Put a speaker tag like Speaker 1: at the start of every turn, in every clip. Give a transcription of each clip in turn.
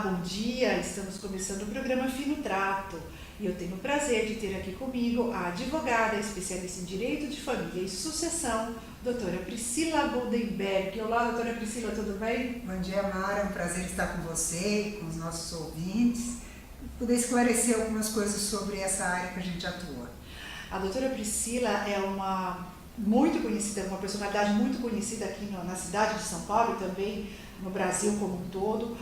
Speaker 1: bom dia. Estamos começando o programa Fino Trato e eu tenho o prazer de ter aqui comigo a advogada especialista em Direito de Família e Sucessão, doutora Priscila Goldenberg. Olá, doutora Priscila, tudo bem?
Speaker 2: Bom dia, Mara. É um prazer estar com você e com os nossos ouvintes e poder esclarecer algumas coisas sobre essa área que a gente atua.
Speaker 1: A doutora Priscila é uma personalidade muito conhecida aqui na cidade de São Paulo e também no Brasil como um todo,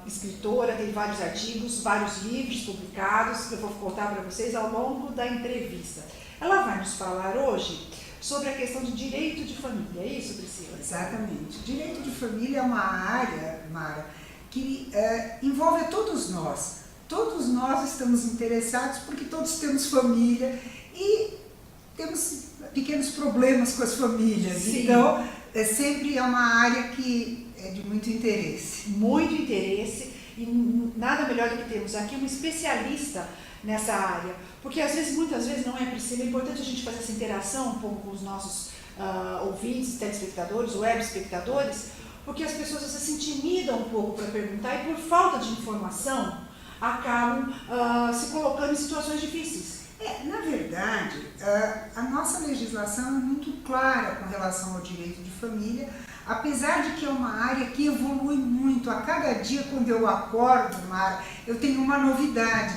Speaker 1: escritora, tem vários artigos, vários livros publicados, que eu vou contar para vocês ao longo da entrevista. Ela vai nos falar hoje sobre a questão de direito de família, é isso, Priscila?
Speaker 2: Exatamente. Direito de família é uma área, Mara, que envolve a todos nós. Todos nós estamos interessados porque todos temos família e temos pequenos problemas com as famílias.
Speaker 1: Sim.
Speaker 2: Então, sempre é uma área que é de muito interesse.
Speaker 1: Muito interesse e nada melhor do que termos aqui uma especialista nessa área, porque muitas vezes não é, Priscila, é importante a gente fazer essa interação um pouco com os nossos ouvintes, telespectadores, web espectadores, porque as pessoas se intimidam um pouco para perguntar e por falta de informação acabam se colocando em situações difíceis.
Speaker 2: Na verdade, a nossa legislação é muito clara com relação ao direito de família, apesar de que é uma área que evolui muito. A cada dia, quando eu acordo, Mara, eu tenho uma novidade.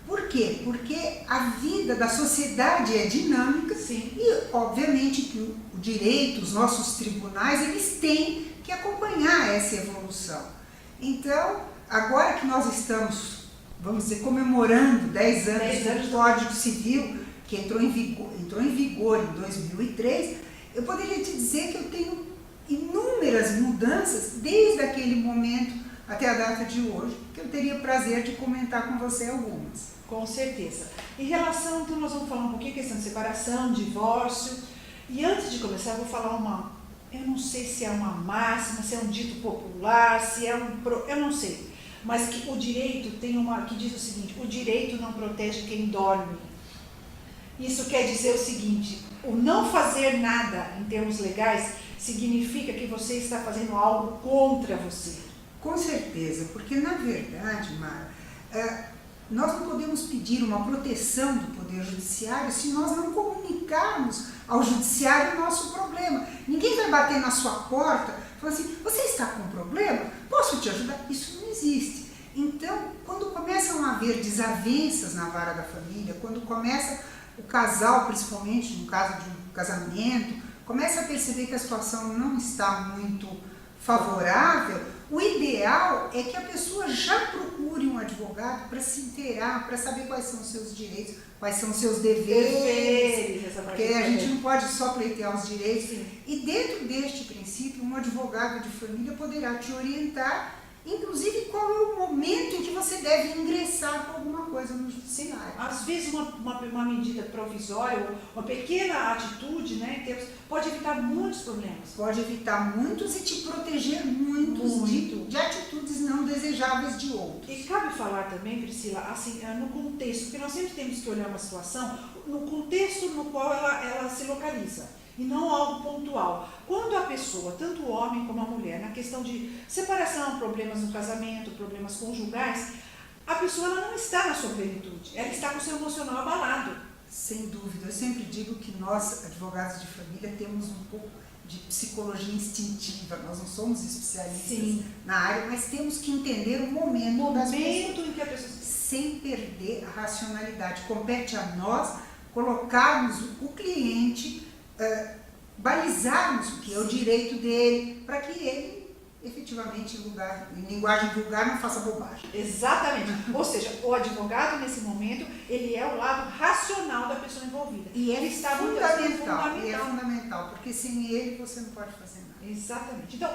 Speaker 2: Por quê? Porque a vida da sociedade é dinâmica.
Speaker 1: Sim.
Speaker 2: E, obviamente, que o direito, os nossos tribunais, eles têm que acompanhar essa evolução. Então, agora que nós estamos, vamos dizer, comemorando 10 anos do Código Civil, que entrou em vigor em 2003, eu poderia te dizer que eu tenho inúmeras mudanças desde aquele momento até a data de hoje, que eu teria prazer de comentar com você algumas.
Speaker 1: Com certeza. Em relação, então nós vamos falar um pouquinho questão de separação, divórcio, e antes de começar eu vou falar eu não sei se é uma máxima, se é um dito popular, se é eu não sei, mas que o direito tem que diz o seguinte: o direito não protege quem dorme. Isso quer dizer o seguinte: o não fazer nada em termos legais significa que você está fazendo algo contra você.
Speaker 2: Com certeza, porque na verdade, Mara, nós não podemos pedir uma proteção do Poder Judiciário se nós não comunicarmos ao Judiciário o nosso problema. Ninguém vai bater na sua porta e falar assim: você está com um problema? Posso te ajudar? Isso não existe. Então, quando começam a haver desavenças na vara da família, quando começa o casal, principalmente no caso de um casamento, começa a perceber que a situação não está muito favorável, o ideal é que a pessoa já procure um advogado para se inteirar, para saber quais são os seus direitos, quais são os seus deveres, porque a gente não pode só pleitear os direitos.
Speaker 1: Sim.
Speaker 2: E dentro deste princípio, um advogado de família poderá te orientar, inclusive qual é o momento em que você deve ingressar com alguma coisa no judiciário.
Speaker 1: Às vezes uma medida provisória, uma pequena atitude, né, pode evitar muitos problemas.
Speaker 2: Pode evitar muitos e te proteger muito. De atitudes não desejáveis de outros.
Speaker 1: E cabe falar também, Priscila, assim, no contexto, porque nós sempre temos que olhar uma situação no contexto no qual ela se localiza, e não algo pontual. Quando a pessoa, tanto o homem como a mulher, na questão de separação, problemas no casamento, problemas conjugais, a pessoa ela não está na sua plenitude, ela está com o seu emocional abalado.
Speaker 2: Sem dúvida, eu sempre digo que nós, advogados de família, temos um pouco de psicologia instintiva, nós não somos especialistas
Speaker 1: Sim.
Speaker 2: na área, mas temos que entender o momento das pessoas,
Speaker 1: em que a pessoa...
Speaker 2: sem perder a racionalidade. Compete a nós colocarmos o cliente, balizarmos o que é o direito dele, para que ele, efetivamente, em linguagem vulgar, não faça bobagem.
Speaker 1: Exatamente. Ou seja, o advogado, nesse momento, ele é o lado racional da pessoa envolvida.
Speaker 2: E ele
Speaker 1: está
Speaker 2: fundamental. E é fundamental, porque sem ele você não pode fazer nada.
Speaker 1: Exatamente. Então,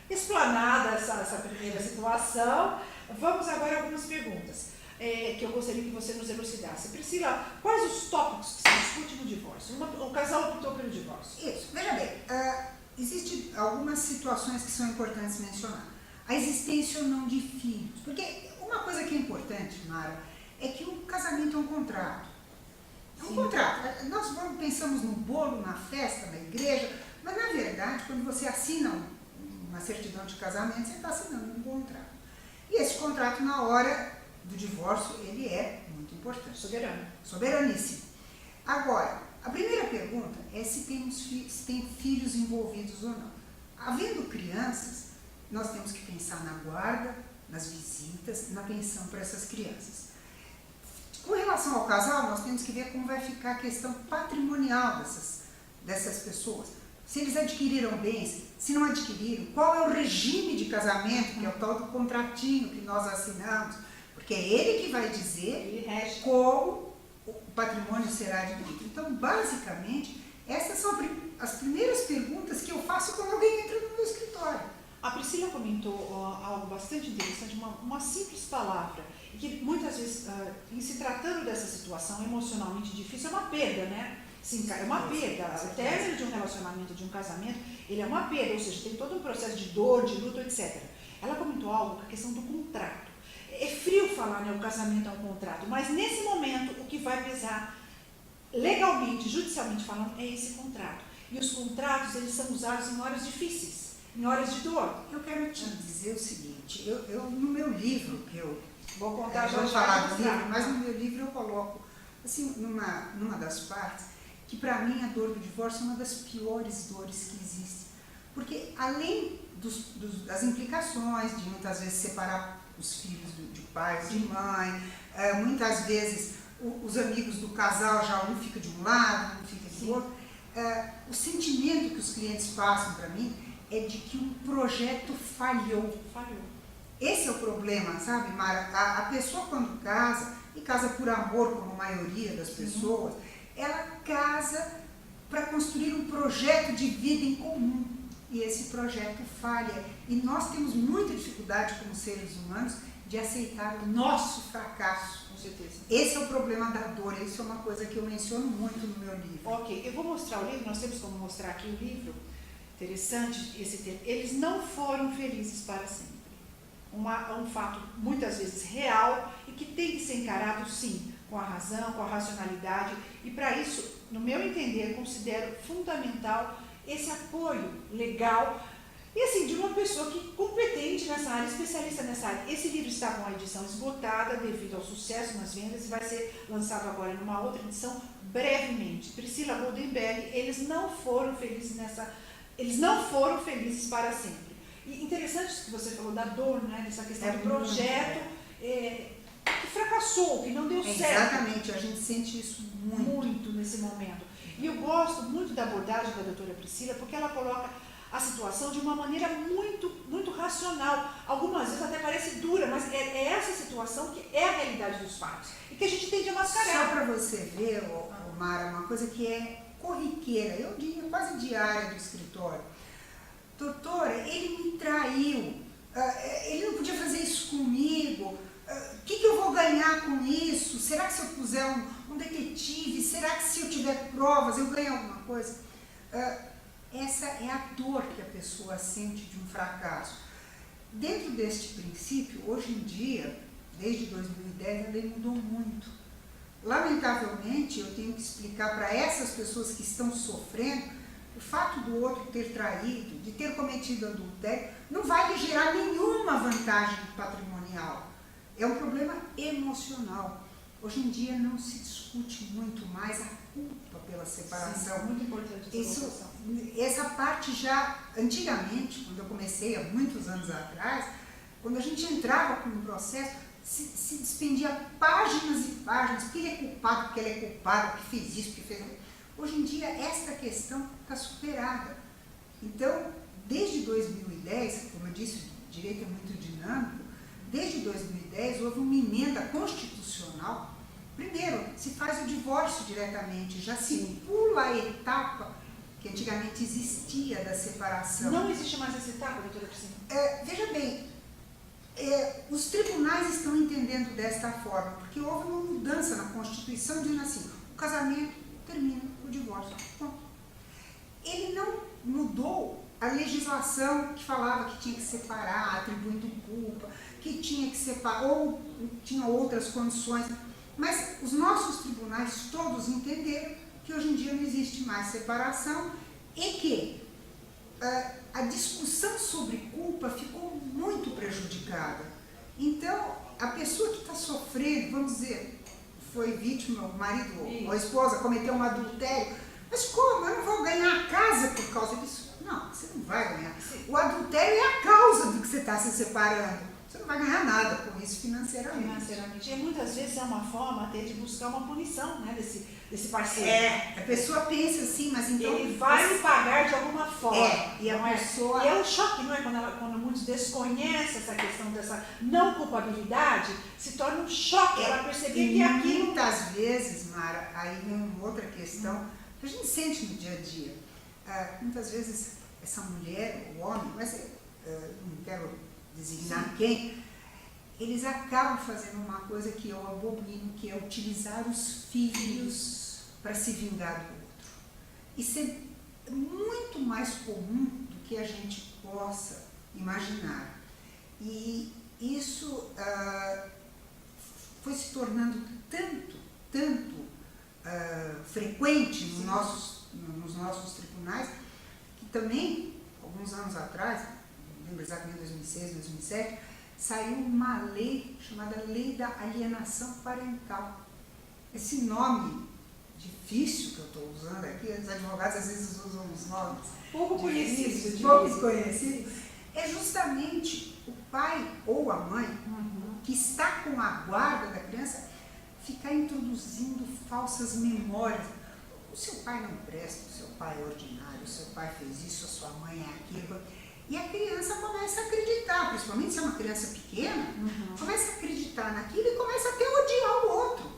Speaker 1: explanada essa primeira situação, vamos agora a algumas perguntas que eu gostaria que você nos elucidasse. Priscila, quais os tópicos que se discute no divórcio? O casal optou pelo divórcio.
Speaker 2: Isso. Veja bem, existem algumas situações que são importantes mencionar. A existência ou não de filhos. Porque uma coisa que é importante, Mara, é que o casamento é um contrato. É um contrato. Nós pensamos no bolo, na festa, na igreja, mas na verdade, quando você assina uma certidão de casamento, você está assinando um contrato. E esse contrato, na hora do divórcio, ele é muito importante.
Speaker 1: Soberano.
Speaker 2: Soberaníssimo. Agora, a primeira pergunta é se tem filhos envolvidos ou não. Havendo crianças, nós temos que pensar na guarda, nas visitas, na pensão para essas crianças. Com relação ao casal, nós temos que ver como vai ficar a questão patrimonial dessas pessoas. Se eles adquiriram bens, se não adquiriram, qual é o regime de casamento, que é o tal do contratinho que nós assinamos, porque é ele que vai dizer como o patrimônio será dividido. Então, basicamente, essas são as primeiras perguntas que eu faço quando alguém entra no meu escritório.
Speaker 1: A Priscila comentou algo bastante interessante, uma simples palavra, e que muitas vezes, em se tratando dessa situação emocionalmente difícil, é uma perda, né? Sim, é uma perda. O término de um relacionamento, de um casamento, ele é uma perda, ou seja, tem todo um processo de dor, de luto, etc. Ela comentou algo com a questão do contrato. É frio falar, né, o casamento é um contrato, mas nesse momento o que vai pesar legalmente, judicialmente falando, é esse contrato. E os contratos, eles são usados em horas difíceis, em horas de dor.
Speaker 2: Eu quero te dizer o seguinte, eu no meu livro, que eu
Speaker 1: vou contar,
Speaker 2: vou falar do livro, mas no meu livro eu coloco, assim, numa das partes, que para mim a dor do divórcio é uma das piores dores que existe. Porque além das implicações de muitas vezes separar os filhos de pais, de mãe, muitas vezes os amigos do casal já um fica de um lado, um fica do outro, o sentimento que os clientes passam para mim é de que um projeto falhou. Esse é o problema, sabe, Mara? A pessoa quando casa, e casa por amor, como a maioria das pessoas, ela casa para construir um projeto de vida em comum. E esse projeto falha. E nós temos muita dificuldade como seres humanos de aceitar o nosso fracasso.
Speaker 1: Com certeza.
Speaker 2: Esse é o problema da dor. Isso é uma coisa que eu menciono muito no meu livro.
Speaker 1: Ok, eu vou mostrar o livro, nós temos como mostrar aqui o livro. Interessante esse termo. Eles não foram felizes para sempre. Um fato muitas vezes real e que tem que ser encarado, sim, com a razão, com a racionalidade. E para isso, no meu entender, considero fundamental esse apoio legal e assim, de uma pessoa que competente nessa área, especialista nessa área. Esse livro está com a edição esgotada devido ao sucesso nas vendas e vai ser lançado agora numa outra edição brevemente. Priscila Goldenberg, eles não foram felizes para sempre. E interessante isso que você falou da dor, né, dessa questão do projeto que fracassou, que não deu certo.
Speaker 2: Exatamente, a gente sente isso muito
Speaker 1: nesse momento. E eu gosto muito da abordagem da doutora Priscila, porque ela coloca a situação de uma maneira muito, muito racional. Algumas vezes até parece dura, mas é essa situação que é a realidade dos fatos. E que a gente tende a mascarar.
Speaker 2: Só para você ver, Mara, uma coisa que é corriqueira, eu diria quase diária do escritório. Doutora, ele me traiu, ele não podia fazer isso comigo, o que eu vou ganhar com isso? Será que se eu puser um detetive, será que se eu tiver provas eu ganho alguma coisa? Essa é a dor que a pessoa sente de um fracasso. Dentro deste princípio, hoje em dia, desde 2010, a lei mudou muito. Lamentavelmente, eu tenho que explicar para essas pessoas que estão sofrendo, o fato do outro ter traído, de ter cometido adultério, não vai lhe gerar nenhuma vantagem patrimonial. É um problema emocional. Hoje em dia não se discute muito mais a culpa pela separação.
Speaker 1: Sim, muito importante
Speaker 2: essa parte já, antigamente, quando eu comecei, há muitos anos atrás, quando a gente entrava com um processo, se despendia páginas e páginas, porque ele é culpado, porque ela é culpada, porque fez isso, porque fez aquilo. Hoje em dia, esta questão está superada. Então, desde 2010, como eu disse, o direito é muito dinâmico, desde 2010 houve uma emenda constitucional. Primeiro, se faz o divórcio diretamente, já se pula a etapa que antigamente existia da separação.
Speaker 1: Não existe mais essa etapa, doutora Priscila?
Speaker 2: Veja bem, os tribunais estão entendendo desta forma, porque houve uma mudança na Constituição dizendo assim, o casamento termina, o divórcio, ponto. Ele não mudou a legislação que falava que tinha que separar, atribuindo culpa, que tinha que separar, ou tinha outras condições, mas os nossos tribunais todos entenderam que hoje em dia não existe mais separação e que a discussão sobre culpa ficou muito prejudicada. Então, a pessoa que está sofrendo, vamos dizer, foi vítima, o marido
Speaker 1: Isso.
Speaker 2: ou a esposa cometeu um adultério, mas como? Eu não vou ganhar a casa por causa disso? Não, você não vai ganhar. O adultério é a causa do que você está se separando. Você não vai ganhar nada com isso financeiramente.
Speaker 1: E muitas vezes é uma forma até de buscar uma punição, né, desse parceiro.
Speaker 2: A pessoa pensa assim, mas então...
Speaker 1: Ele vai me pagar de alguma forma.
Speaker 2: E a pessoa...
Speaker 1: E é um choque, não é? Quando muitos desconhecem essa questão dessa não culpabilidade, se torna um choque ela perceber que aquilo...
Speaker 2: Muitas vezes, Mara, aí vem uma outra questão que a gente sente no dia a dia. Muitas vezes essa mulher, o homem, mas não quero designar quem, eles acabam fazendo uma coisa que eu abomino, que é utilizar os filhos para se vingar do outro. Isso é muito mais comum do que a gente possa imaginar. E isso foi se tornando tanto frequente nos nossos tribunais, que também, alguns anos atrás, não lembro exatamente 2006, 2007, saiu uma lei chamada Lei da Alienação Parental. Esse nome difícil que eu estou usando aqui, os advogados às vezes usam os nomes
Speaker 1: pouco conhecidos,
Speaker 2: pouco conhecidos, é justamente o pai ou a mãe que está com a guarda da criança ficar introduzindo falsas memórias. O seu pai não presta, o seu pai é ordinário, o seu pai fez isso, a sua mãe é aquilo. E a criança começa a acreditar, principalmente se é uma criança pequena, começa a acreditar naquilo e começa até a odiar o outro.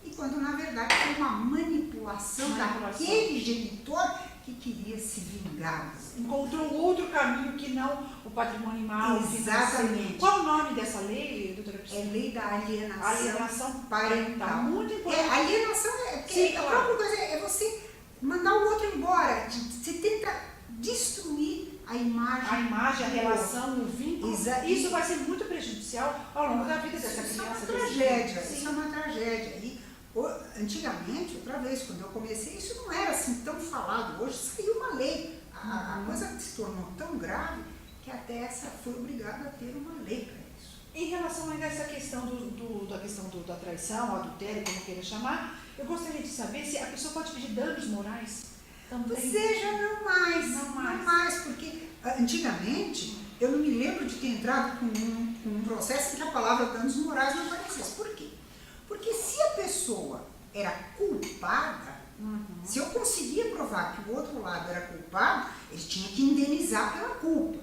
Speaker 2: E quando na verdade é uma manipulação daquele genitor que queria se vingar.
Speaker 1: Encontrou outro caminho que não o patrimonial.
Speaker 2: Exatamente.
Speaker 1: Qual o nome dessa lei, doutora Priscila?
Speaker 2: É Lei da Alienação,
Speaker 1: Alienação
Speaker 2: Parental.
Speaker 1: Muito importante.
Speaker 2: Alienação
Speaker 1: Sim,
Speaker 2: a
Speaker 1: claro.
Speaker 2: própria coisa é você mandar o outro embora. Você tenta destruir a imagem,
Speaker 1: a relação, o vínculo. Isso vai ser muito prejudicial ao longo da vida dessa criança.
Speaker 2: Isso é uma tragédia. Isso é uma tragédia. E, antigamente, outra vez, quando eu comecei, isso não era assim tão falado. Hoje saiu uma lei. A coisa se tornou tão grave que até essa foi obrigada a ter uma lei para isso.
Speaker 1: Em relação ainda a essa questão da traição, adultério, como queira chamar, eu gostaria de saber se a pessoa pode pedir danos morais também.
Speaker 2: Seja não mais, porque antigamente eu não me lembro de ter entrado com um processo em que a palavra danos morais não aparecesse. Por quê? Porque se a pessoa era culpada, se eu conseguia provar que o outro lado era culpado, ele tinha que indenizar pela culpa.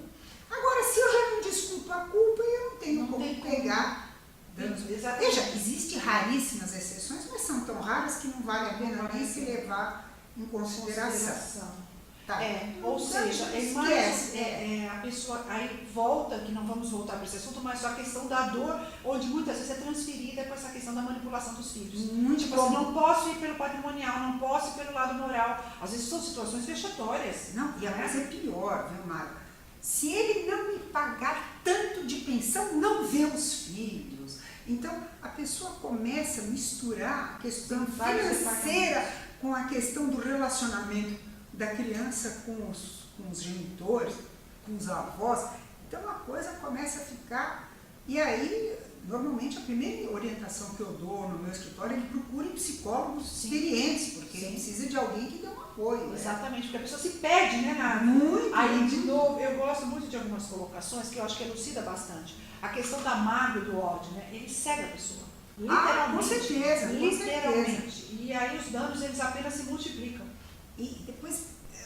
Speaker 2: Agora, se eu já não desculpo a culpa, eu não tenho como pegar danos. Veja, existem raríssimas exceções, mas são tão raras que não vale a pena nem se levar em consideração. Tá.
Speaker 1: Ou seja, a pessoa aí volta, que não vamos voltar para esse assunto, mas só a questão da dor, onde muitas vezes é transferida com essa questão da manipulação dos filhos. Tipo assim, não posso ir pelo patrimonial, não posso ir pelo lado moral. Às vezes são situações vexatórias.
Speaker 2: Não, e a coisa é pior, viu, Mara? Se ele não me pagar tanto de pensão, não vê os filhos. Então, a pessoa começa a misturar a questão financeira com a questão do relacionamento da criança com os genitores, com os avós. Então a coisa começa a ficar... E aí, normalmente, a primeira orientação que eu dou no meu escritório é que procurem psicólogos experientes, porque ele precisa de alguém que dê um apoio.
Speaker 1: Exatamente, porque a pessoa se perde, né?
Speaker 2: Muito.
Speaker 1: Aí, de novo, eu gosto muito de algumas colocações que eu acho que elucida bastante. A questão da mágoa e do ódio, né? Ele cega a pessoa. Literalmente.
Speaker 2: Com certeza.
Speaker 1: Literalmente. E aí os danos, eles apenas se multiplicam.
Speaker 2: E depois,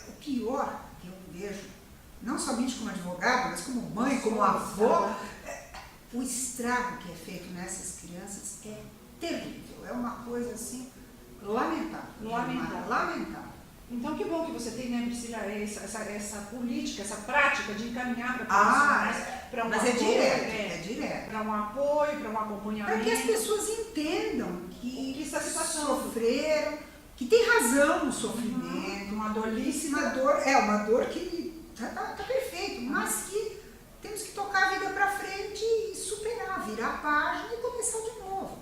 Speaker 2: o pior que eu vejo, não somente como advogado, mas como mãe, como avó, o estrago que é feito nessas crianças é terrível. É uma coisa assim, lamentável.
Speaker 1: Então, que bom que você tem, né, Priscila, essa política, essa prática de encaminhar para profissionais para um
Speaker 2: mas
Speaker 1: apoio.
Speaker 2: É direto.
Speaker 1: Para um apoio, para um acompanhamento.
Speaker 2: Para que as pessoas entendam que
Speaker 1: está se passando.
Speaker 2: Sofreram, que tem razão no sofrimento.
Speaker 1: Uma dolíssima.
Speaker 2: Uma dor que está perfeito, mas que temos que tocar a vida para frente e superar, virar a página e começar de novo.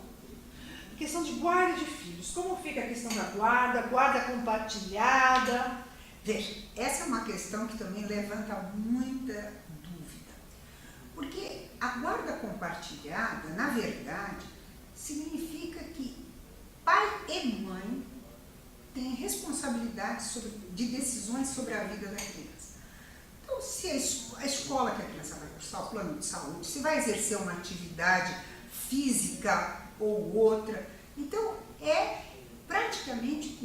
Speaker 1: Questão de guarda de filhos. Como fica a questão da guarda compartilhada?
Speaker 2: Veja, essa é uma questão que também levanta muita dúvida. Porque a guarda compartilhada, na verdade, significa que pai e mãe têm responsabilidade de decisões sobre a vida da criança. Então, se a escola que a criança vai cursar, o plano de saúde, se vai exercer uma atividade física ou outra, então é praticamente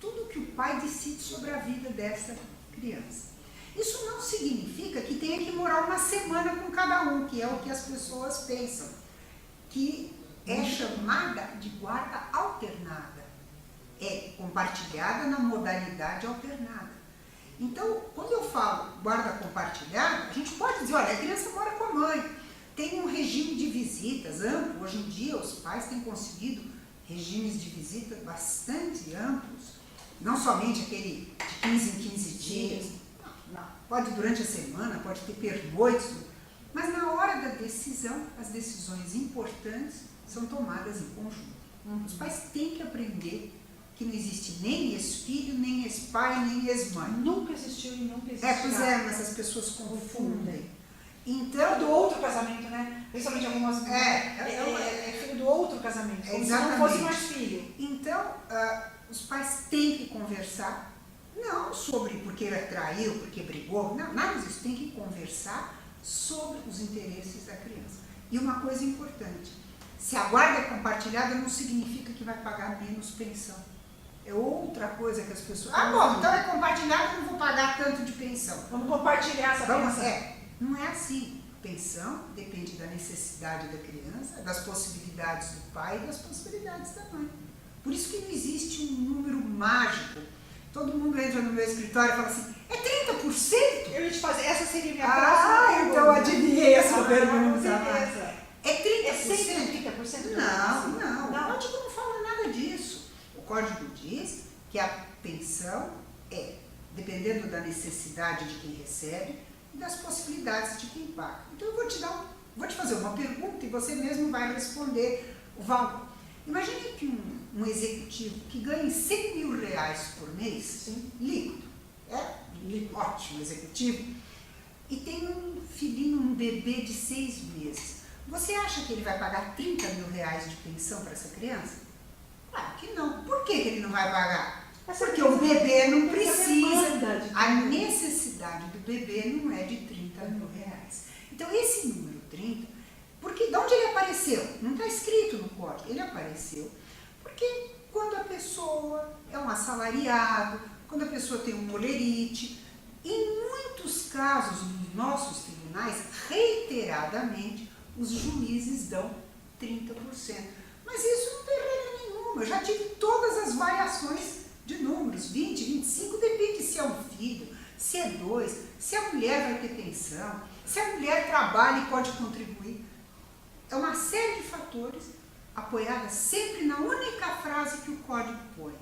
Speaker 2: tudo que o pai decide sobre a vida dessa criança. Isso não significa que tenha que morar uma semana com cada um, que é o que as pessoas pensam, que é chamada de guarda alternada, é compartilhada na modalidade alternada. Então, quando eu falo guarda compartilhada, a gente pode dizer, olha, a criança mora com a mãe, tem um regime de visitas amplo. Hoje em dia, os pais têm conseguido regimes de visita bastante amplos, não somente aquele de 15 em 15 dias, não. Pode durante a semana, pode ter pernoites, mas na hora da decisão, as decisões importantes são tomadas em conjunto. Os pais têm que aprender que não existe nem ex-filho, nem ex-pai, nem ex-mãe.
Speaker 1: Nunca existiu e nunca existirá.
Speaker 2: Pois é, mas as pessoas confundem. Então,
Speaker 1: do outro casamento, né? Principalmente algumas é filho do outro casamento, como se não fosse mais filho.
Speaker 2: Então, os pais têm que conversar, não sobre porque ele traiu, porque brigou, não, nada disso, tem que conversar sobre os interesses da criança. E uma coisa importante, se a guarda é compartilhada, não significa que vai pagar menos pensão. É outra coisa que as pessoas... bom, então é compartilhado, eu não vou pagar tanto de pensão.
Speaker 1: Vamos compartilhar essa pensão.
Speaker 2: Não é assim. Pensão depende da necessidade da criança, das possibilidades do pai e das possibilidades da mãe. Por isso que não existe um número mágico. Todo mundo entra no meu escritório e fala assim, é 30%?
Speaker 1: Eu ia te fazer, essa seria a minha próxima pergunta.
Speaker 2: Então adivinhei essa pergunta.
Speaker 1: Com certeza.
Speaker 2: É 30%?
Speaker 1: É 30%?
Speaker 2: Não. O código não fala nada disso. O código diz que a pensão é, dependendo da necessidade de quem recebe e das possibilidades de quem paga. Então eu vou te fazer uma pergunta e você mesmo vai responder o valor. Imagine que um executivo que ganhe 100 mil reais por mês,
Speaker 1: sim,
Speaker 2: líquido, ótimo executivo, e tem um filhinho, um bebê de 6 meses. Você acha que ele vai pagar 30 mil reais de pensão para essa criança? Claro que não. Por que ele não vai pagar? Porque o bebê não precisa. A necessidade do bebê não é de 30 mil reais. Então, esse número 30, porque de onde ele apareceu? Não está escrito no código. Ele apareceu porque quando a pessoa é um assalariado, quando a pessoa tem um molerite, em muitos casos, nos nossos tribunais, reiteradamente, os juízes dão 30%. Mas isso não tem regra nenhuma. Eu já tive todas as variações de números, 20, 25, depende se é um filho, se é 2, se a mulher vai ter pensão, se a mulher trabalha e pode contribuir. É uma série de fatores apoiada sempre na única frase que o código põe.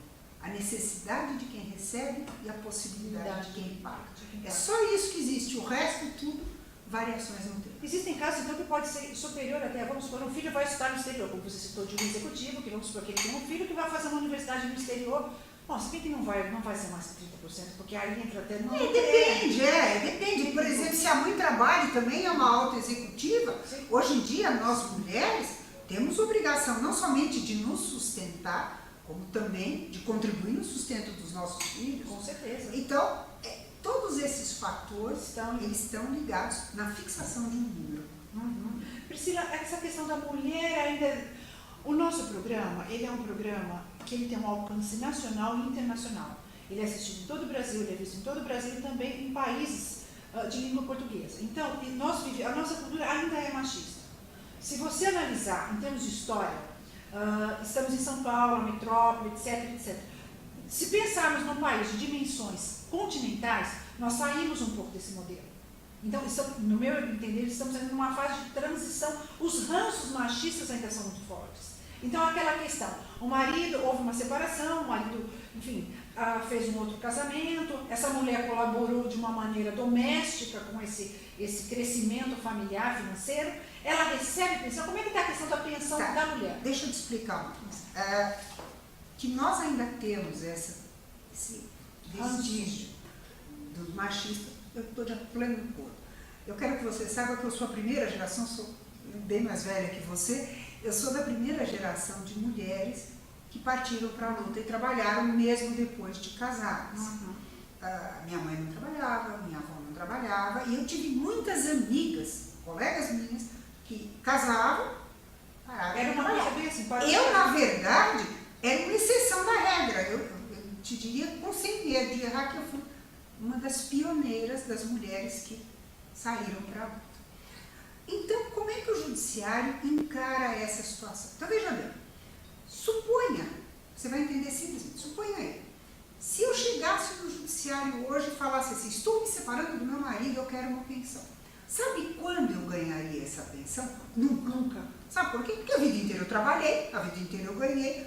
Speaker 2: A necessidade de quem recebe e a possibilidade de quem paga. É só isso que existe, o resto tudo, variações não tem.
Speaker 1: Existem casos, então, que pode ser superior até, vamos supor, um filho vai estudar no exterior, como você citou de um executivo, que vamos supor que ele tem um filho que vai fazer uma universidade no exterior. Bom, se bem que não vai ser mais 30%, porque aí entra até...
Speaker 2: Depende. Por exemplo, se a mãe trabalha e também é uma alta executiva, sim, hoje em dia nós mulheres temos obrigação não somente de nos sustentar, como também de contribuir no sustento dos nossos filhos.
Speaker 1: Com certeza.
Speaker 2: Então, todos esses fatores eles estão ligados na fixação de um número.
Speaker 1: Priscila, essa questão da mulher ainda... O nosso programa, ele é um programa que ele tem um alcance nacional e internacional. Ele é assistido em todo o Brasil, ele é visto em todo o Brasil e também em países de língua portuguesa. Então, a nossa cultura ainda é machista. Se você analisar em termos de história, estamos em São Paulo, a metrópole, etc. Se pensarmos num país de dimensões continentais, nós saímos um pouco desse modelo. Então, no meu entender, estamos ainda numa fase de transição. Os ranços machistas ainda são muito fortes. Então, aquela questão, houve uma separação, o marido, enfim, fez um outro casamento, essa mulher colaborou de uma maneira doméstica com esse crescimento familiar, financeiro, ela recebe pensão. Como é que está a questão da pensão da mulher?
Speaker 2: Deixa eu te explicar uma coisa. Que nós ainda temos esse vestígio do machista, eu estou de pleno acordo. eu quero que você saiba que eu sou a primeira geração, sou bem mais velha que você, eu sou da primeira geração de mulheres que partiram para a luta e trabalharam mesmo depois de casadas. Minha mãe não trabalhava, minha avó não trabalhava, e eu tive muitas amigas, colegas minhas, que casavam, paravam.
Speaker 1: Era uma coisa bem assim,
Speaker 2: Eu, na verdade, era uma exceção da regra. Eu te diria, com sem medo de errar, que eu fui uma das pioneiras das mulheres que saíram para a luta. Então, como é que o judiciário encara essa situação? Então, veja bem, suponha, você vai entender simplesmente, suponha aí, se eu chegasse no judiciário hoje e falasse assim, estou me separando do meu marido, eu quero uma pensão. Sabe quando eu ganharia essa pensão? Nunca. Sabe por quê? Porque a vida inteira eu trabalhei, a vida inteira eu ganhei.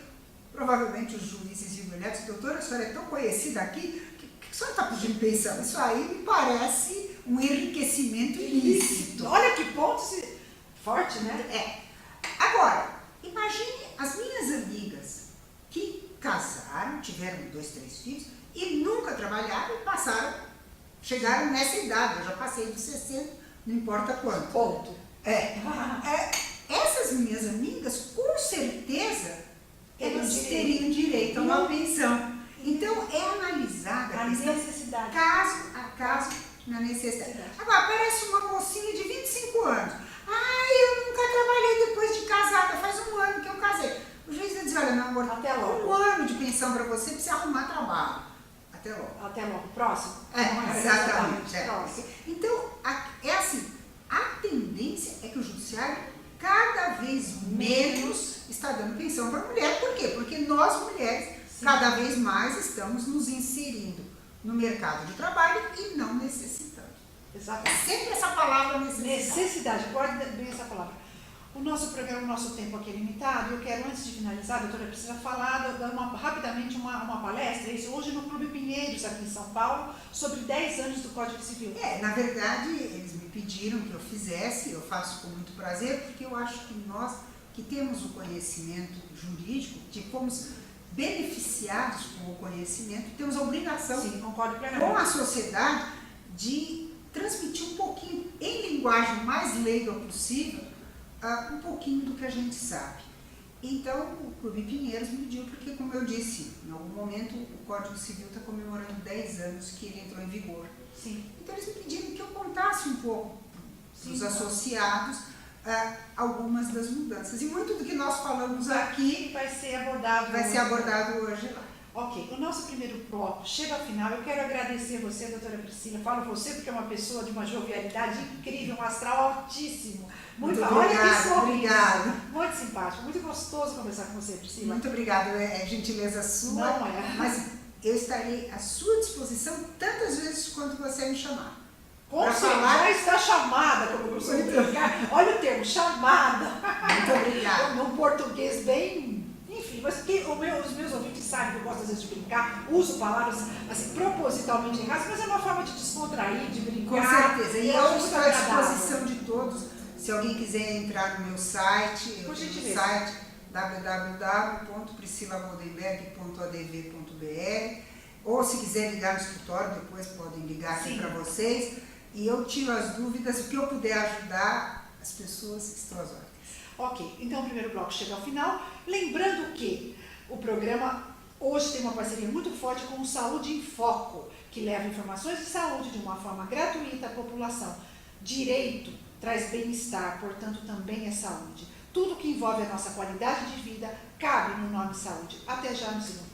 Speaker 2: Provavelmente os juízes e mulheres, doutora, a senhora é tão conhecida aqui, que a senhora está pedindo pensão? Isso aí me parece um enriquecimento ilícito.
Speaker 1: Olha que ponto forte, né?
Speaker 2: Agora, imagine as minhas amigas que casaram, tiveram 2, 3 filhos e nunca trabalharam e chegaram nessa idade. Eu já passei dos 60, não importa quanto.
Speaker 1: Ponto.
Speaker 2: Essas minhas amigas, com certeza, elas teriam direito a uma pensão. Então, é analisada
Speaker 1: a necessidade.
Speaker 2: Caso a caso, na necessidade. Agora, aparece uma mocinha de 25 anos. Eu nunca trabalhei depois de casada, faz 1 ano que eu casei. O juiz vai dizer, olha, meu amor,
Speaker 1: até logo.
Speaker 2: 1 ano de pensão para você arrumar trabalho. Até logo.
Speaker 1: Até logo. Próximo.
Speaker 2: Exatamente.
Speaker 1: Próximo.
Speaker 2: Então, é assim, a tendência é que o judiciário cada vez menos está dando pensão para a mulher. Por quê? Porque nós, mulheres, cada vez mais estamos nos inserindo no mercado de trabalho e não necessitando.
Speaker 1: Exatamente.
Speaker 2: Sempre essa palavra
Speaker 1: necessidade. Guarde bem essa palavra. O nosso programa, o nosso tempo aqui é limitado. Eu quero, antes de finalizar, a doutora Priscila, falar, dar rapidamente uma palestra, isso hoje no Clube Pinheiros, aqui em São Paulo, sobre 10 anos do Código Civil.
Speaker 2: Na verdade, eles me pediram que eu fizesse, eu faço com muito prazer, porque eu acho que nós, que temos o conhecimento jurídico, que fomos beneficiados com o conhecimento, temos a obrigação,
Speaker 1: sim, concordo plenamente,
Speaker 2: com a sociedade, de transmitir um pouquinho, em linguagem mais leiga possível, um pouquinho do que a gente sabe. Então, o Clube Pinheiros me pediu, porque, como eu disse, em algum momento o Código Civil está comemorando 10 anos que ele entrou em vigor.
Speaker 1: Sim.
Speaker 2: Então, eles me pediram que eu contasse um pouco dos associados algumas das mudanças. E muito do que nós falamos aqui
Speaker 1: vai ser abordado
Speaker 2: hoje lá.
Speaker 1: Ok, o nosso primeiro bloco chega ao final. Eu quero agradecer você, doutora Priscila. Falo você porque é uma pessoa de uma jovialidade incrível, um astral altíssimo.
Speaker 2: Muito obrigada.
Speaker 1: Muito simpático, muito gostoso conversar com você, Priscila.
Speaker 2: Muito obrigada, é gentileza sua.
Speaker 1: Não é.
Speaker 2: Mas eu estarei à sua disposição tantas vezes quanto você me chamar.
Speaker 1: Com certeza, já está chamada, como eu costumo brincar. Olha o termo, chamada.
Speaker 2: Muito obrigada.
Speaker 1: Num português bem... Enfim, mas porque os meus ouvintes sabem que eu gosto às vezes de brincar, uso palavras assim, propositalmente erradas, mas é uma forma de descontrair, de brincar.
Speaker 2: Com certeza, e eu estou à disposição de todos. Se alguém quiser entrar no meu site, eu tenho o site www.priscilavoldenberg.adv.br, ou se quiser ligar no escritório, depois podem ligar aqui para vocês, e eu tiro as dúvidas, o que eu puder ajudar, as pessoas estão às ordens.
Speaker 1: Ok, então o primeiro bloco chega ao final. Lembrando que o programa hoje tem uma parceria muito forte com o Saúde em Foco, que leva informações de saúde de uma forma gratuita à população. Direito traz bem-estar, portanto também é saúde. Tudo que envolve a nossa qualidade de vida cabe no nome saúde. Até já no segundo.